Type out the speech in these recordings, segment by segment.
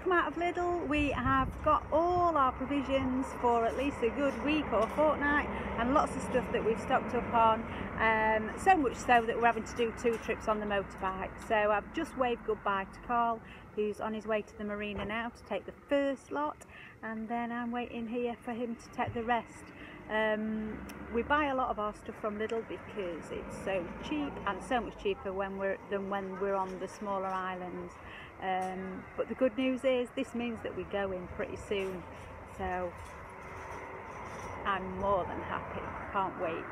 come out of Lidl. We have got all our provisions for at least a good week or fortnight, and lots of stuff that we've stocked up on, so much so that we're having to do 2 trips on the motorbike. So I've just waved goodbye to Carl, who's on his way to the marina now to take the first lot, and then I'm waiting here for him to take the rest. We buy a lot of our stuff from Lidl because it's so cheap, and so much cheaper than when we're on the smaller islands. But the good news is this means that we go in pretty soon, so I'm more than happy, can't wait.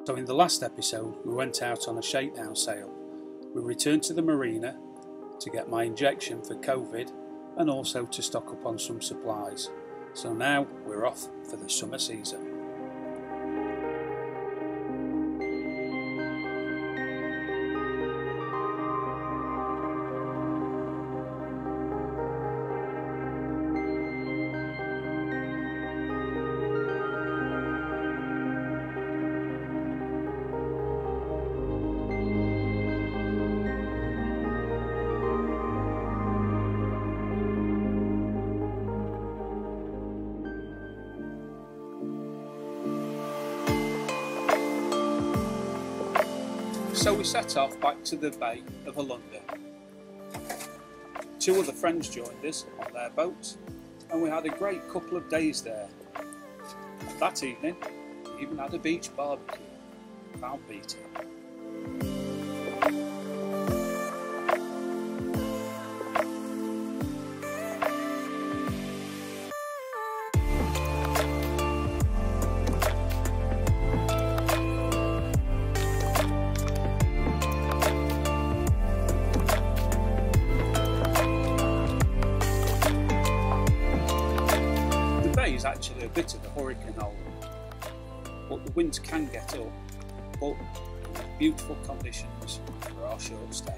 So in the last episode we went out on a shakedown sail. We returned to the marina to get my injection for COVID and also to stock up on some supplies. So now we're off for the summer season. So we set off back to the Bay of London. 2 other friends joined us on their boats, and we had a great couple of days there. And that evening, we even had a beach barbecue. Can't beat it. Is actually a bit of a hurricane hole, but the winds can get up, but beautiful conditions for our short stay.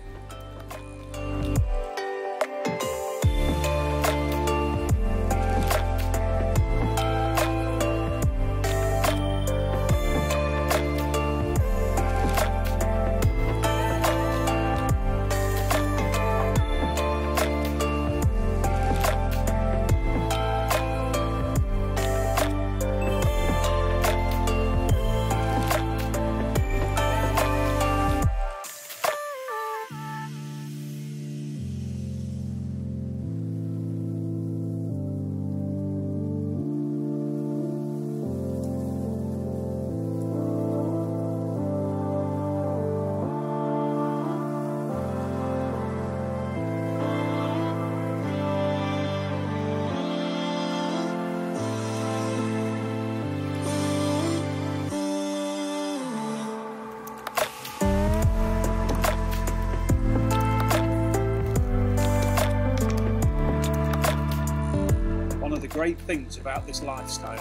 One of the great things about this lifestyle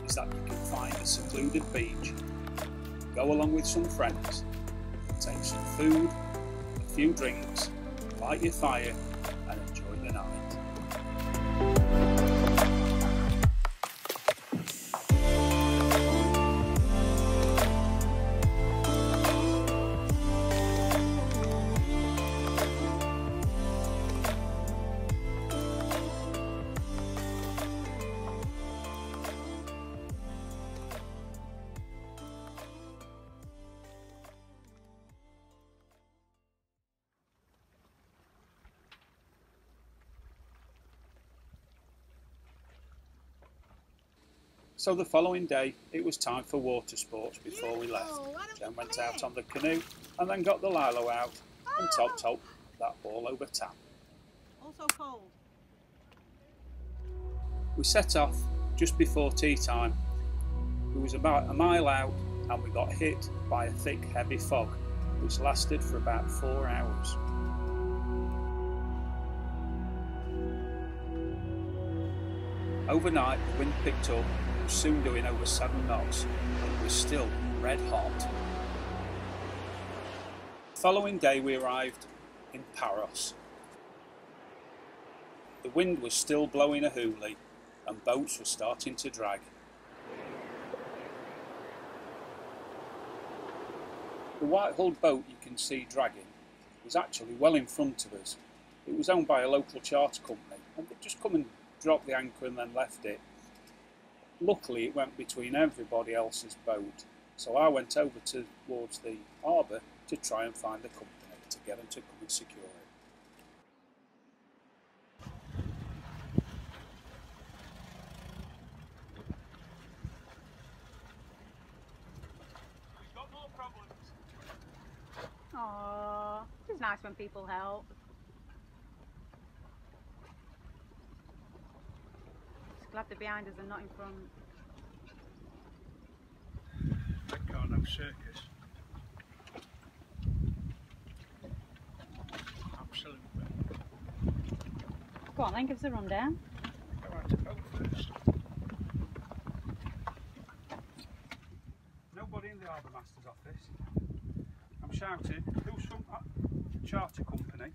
is that you can find a secluded beach, go along with some friends, take some food, a few drinks, light your fire and enjoy the night. So the following day, it was time for water sports before we left. Jen went out on the canoe and then got the lilo out and topped that ball over tap. Also cold. We set off just before tea time. It was about a mile out and we got hit by a thick, heavy fog, which lasted for about 4 hours. Overnight, the wind picked up, was soon doing over 7 knots, and it was still red hot. The following day we arrived in Paros. The wind was still blowing a hoolie, and boats were starting to drag. The white-hulled boat you can see dragging was actually well in front of us, It was owned by a local charter company, and they'd just come and dropped the anchor and then left it. Luckily, it went between everybody else's boat, so I went over towards the harbour to try and find the company to get them to come and secure it. We've got more problems. Aww, it's nice when people help. Just glad they're behind us and not in front. Thank God, no circus. Absolutely. Go on then, give us a rundown. Go out to boat first. Nobody in the harbour master's office. I'm shouting, who's from charter company?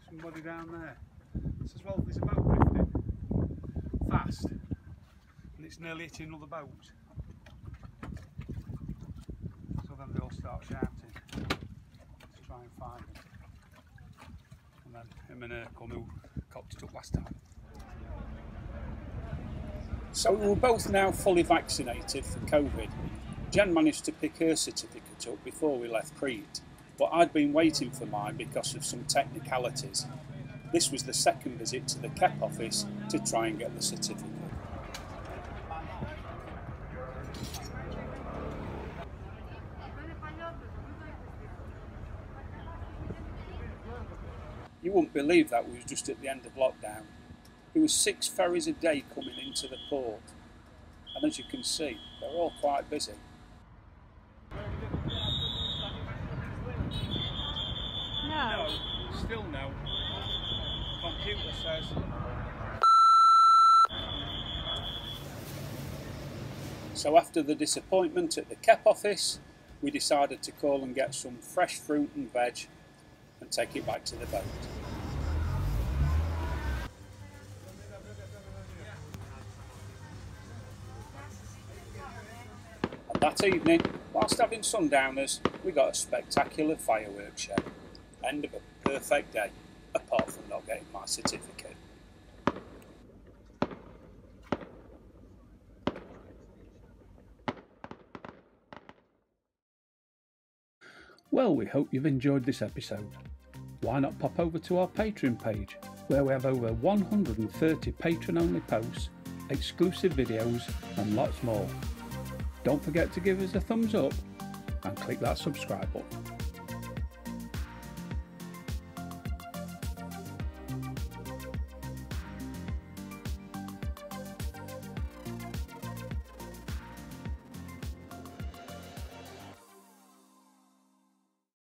Somebody down there. Says, well, there's a boat drifting fast and it's nearly hitting another boat. So then they all start shouting to try and find him. And then him and her come who copped it up last time. So we were both now fully vaccinated for COVID. Jen managed to pick her certificate up before we left Crete, but I'd been waiting for mine because of some technicalities. This was the second visit to the KEP office to try and get the certificate. You wouldn't believe that we was just at the end of lockdown. There was 6 ferries a day coming into the port, and as you can see, they're all quite busy. No. Still no. Computer says. So after the disappointment at the KEP office, we decided to call and get some fresh fruit and veg and take it back to the boat. And that evening, whilst having sundowners, we got a spectacular fireworks show. End of a perfect day, apart from not getting my certificate. Well, we hope you've enjoyed this episode. Why not pop over to our Patreon page, where we have over 130 Patron-only posts, exclusive videos and lots more. Don't forget to give us a thumbs up and click that subscribe button.